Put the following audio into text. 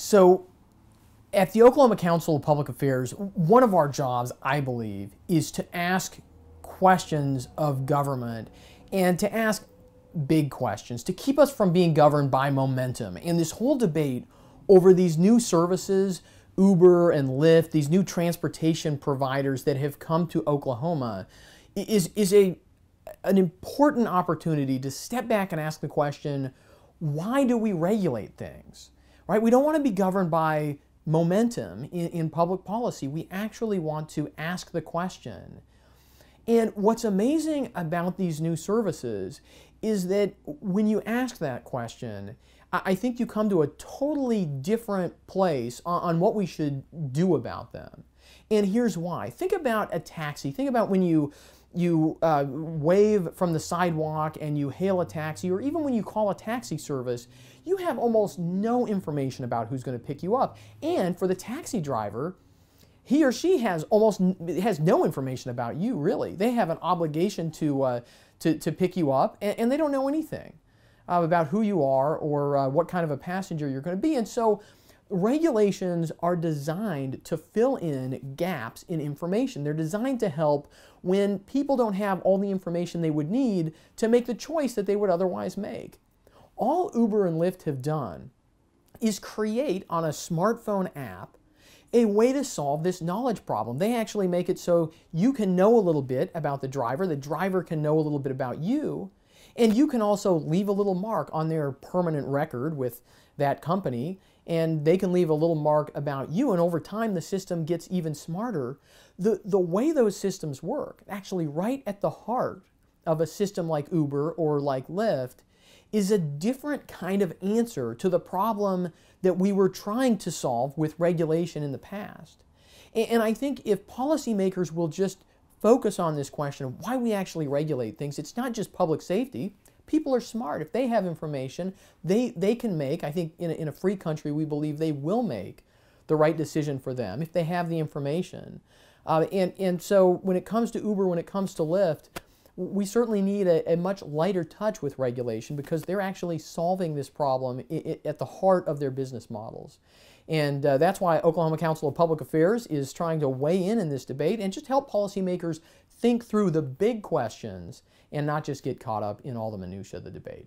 So, at the Oklahoma Council of Public Affairs, one of our jobs, I believe, is to ask questions of government and to ask big questions, to keep us from being governed by momentum. And this whole debate over these new services, Uber and Lyft, these new transportation providers that have come to Oklahoma, is an important opportunity to step back and ask the question, why do we regulate things? Right? We don't want to be governed by momentum in public policy. We actually want to ask the question. And what's amazing about these new services is that when you ask that question, I think you come to a totally different place on what we should do about them. And here's why. Think about a taxi. Think about when you wave from the sidewalk and you hail a taxi, or even when you call a taxi service, you have almost no information about who's going to pick you up. And for the taxi driver, he or she has no information about you, really. They have an obligation to pick you up, and they don't know anything about who you are or what kind of a passenger you're going to be. And so regulations are designed to fill in gaps in information. They're designed to help when people don't have all the information they would need to make the choice that they would otherwise make. All Uber and Lyft have done is create on a smartphone app a way to solve this knowledge problem. They actually make it so you can know a little bit about the driver can know a little bit about you, and you can also leave a little mark on their permanent record with that company, and they can leave a little mark about you, and over time the system gets even smarter. The way those systems work, actually right at the heart of a system like Uber or like Lyft, is a different kind of answer to the problem that we were trying to solve with regulation in the past. And I think if policymakers will just focus on this question of why we actually regulate things, it's not just public safety. People are smart. If they have information, they can make, I think in a free country, we believe they will make the right decision for them if they have the information. And so when it comes to Uber, when it comes to Lyft, we certainly need a much lighter touch with regulation because they're actually solving this problem at the heart of their business models. And that's why Oklahoma Council of Public Affairs is trying to weigh in this debate and just help policymakers think through the big questions and not just get caught up in all the minutiae of the debate.